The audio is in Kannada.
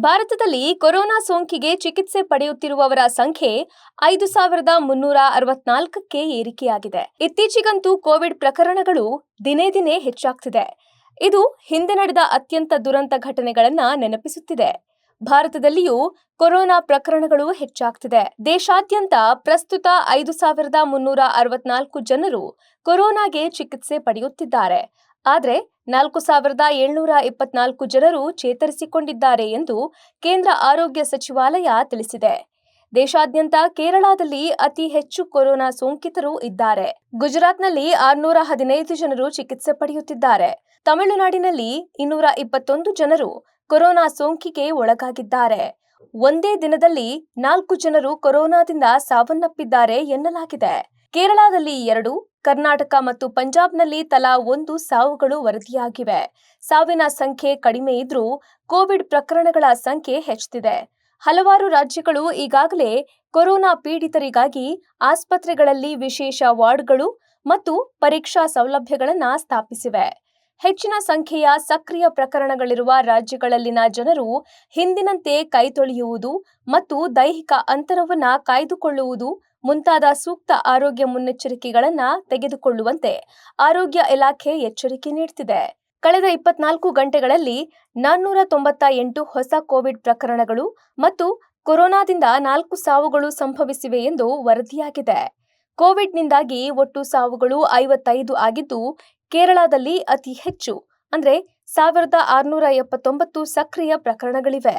ಭಾರತದಲ್ಲಿ ಕೊರೋನಾ ಸೋಂಕಿಗೆ ಚಿಕಿತ್ಸೆ ಪಡೆಯುತ್ತಿರುವವರ ಸಂಖ್ಯೆ 5,364ಕ್ಕೆ ಏರಿಕೆಯಾಗಿದೆ. ಇತ್ತೀಚೆಗಂತೂ ಕೋವಿಡ್ ಪ್ರಕರಣಗಳು ದಿನೇ ದಿನೇ ಹೆಚ್ಚಾಗ್ತಿದೆ. ಇದು ಹಿಂದೆ ನಡೆದ ಅತ್ಯಂತ ದುರಂತ ಘಟನೆಗಳನ್ನ ನೆನಪಿಸುತ್ತಿದೆ. ಭಾರತದಲ್ಲಿಯೂ ಕೊರೋನಾ ಪ್ರಕರಣಗಳು ಹೆಚ್ಚಾಗ್ತಿದೆ. ದೇಶಾದ್ಯಂತ ಪ್ರಸ್ತುತ 5,364 ಜನರು ಕೊರೋನಾಗೆ ಚಿಕಿತ್ಸೆ ಪಡೆಯುತ್ತಿದ್ದಾರೆ. ಆದರೆ 4,724 ಜನರು ಚೇತರಿಸಿಕೊಂಡಿದ್ದಾರೆ ಎಂದು ಕೇಂದ್ರ ಆರೋಗ್ಯ ಸಚಿವಾಲಯ ತಿಳಿಸಿದೆ. ದೇಶಾದ್ಯಂತ ಕೇರಳದಲ್ಲಿ ಅತಿ ಹೆಚ್ಚು ಕೊರೋನಾ ಸೋಂಕಿತರು ಇದ್ದಾರೆ. ಗುಜರಾತ್ನಲ್ಲಿ 615 ಜನರು ಚಿಕಿತ್ಸೆ ಪಡೆಯುತ್ತಿದ್ದಾರೆ. ತಮಿಳುನಾಡಿನಲ್ಲಿ 221 ಜನರು ಕೊರೋನಾ ಸೋಂಕಿಗೆ ಒಳಗಾಗಿದ್ದಾರೆ. ಒಂದೇ ದಿನದಲ್ಲಿ 4 ಜನರು ಕೊರೋನಾದಿಂದ ಸಾವನ್ನಪ್ಪಿದ್ದಾರೆ ಎನ್ನಲಾಗಿದೆ. ಕೇರಳದಲ್ಲಿ 2, ಕರ್ನಾಟಕ ಮತ್ತು ಪಂಜಾಬ್ನಲ್ಲಿ ತಲಾ 1 ಸಾವುಗಳು ವರದಿಯಾಗಿವೆ. ಸಾವಿನ ಸಂಖ್ಯೆ ಕಡಿಮೆ ಇದ್ರೂ ಕೋವಿಡ್ ಪ್ರಕರಣಗಳ ಸಂಖ್ಯೆ ಹೆಚ್ಚುತ್ತಿದೆ. ಹಲವಾರು ರಾಜ್ಯಗಳು ಈಗಾಗಲೇ ಕೊರೋನಾ ಪೀಡಿತರಿಗಾಗಿ ಆಸ್ಪತ್ರೆಗಳಲ್ಲಿ ವಿಶೇಷ ವಾರ್ಡ್ಗಳು ಮತ್ತು ಪರೀಕ್ಷಾ ಸೌಲಭ್ಯಗಳನ್ನು ಸ್ಥಾಪಿಸಿವೆ. ಹೆಚ್ಚಿನ ಸಂಖ್ಯೆಯ ಸಕ್ರಿಯ ಪ್ರಕರಣಗಳಿರುವ ರಾಜ್ಯಗಳಲ್ಲಿನ ಜನರು ಹಿಂದಿನಂತೆ ಕೈತೊಳೆಯುವುದು ಮತ್ತು ದೈಹಿಕ ಅಂತರವನ್ನು ಕಾಯ್ದುಕೊಳ್ಳುವುದು ಮುಂತಾದ ಸೂಕ್ತ ಆರೋಗ್ಯ ಮುನ್ನೆಚ್ಚರಿಕೆಗಳನ್ನು ತೆಗೆದುಕೊಳ್ಳುವಂತೆ ಆರೋಗ್ಯ ಇಲಾಖೆ ಎಚ್ಚರಿಕೆ ನೀಡುತ್ತಿದೆ. ಕಳೆದ 24 ಗಂಟೆಗಳಲ್ಲಿ 498 ಹೊಸ ಕೋವಿಡ್ ಪ್ರಕರಣಗಳು ಮತ್ತು ಕೊರೋನಾದಿಂದ 4 ಸಾವುಗಳು ಸಂಭವಿಸಿವೆ ಎಂದು ವರದಿಯಾಗಿದೆ. ಕೋವಿಡ್ನಿಂದಾಗಿ ಒಟ್ಟು ಸಾವುಗಳು 55 ಆಗಿದ್ದು, ಕೇರಳದಲ್ಲಿ ಅತಿ ಹೆಚ್ಚು ಅಂದರೆ 1,679 ಸಕ್ರಿಯ ಪ್ರಕರಣಗಳಿವೆ.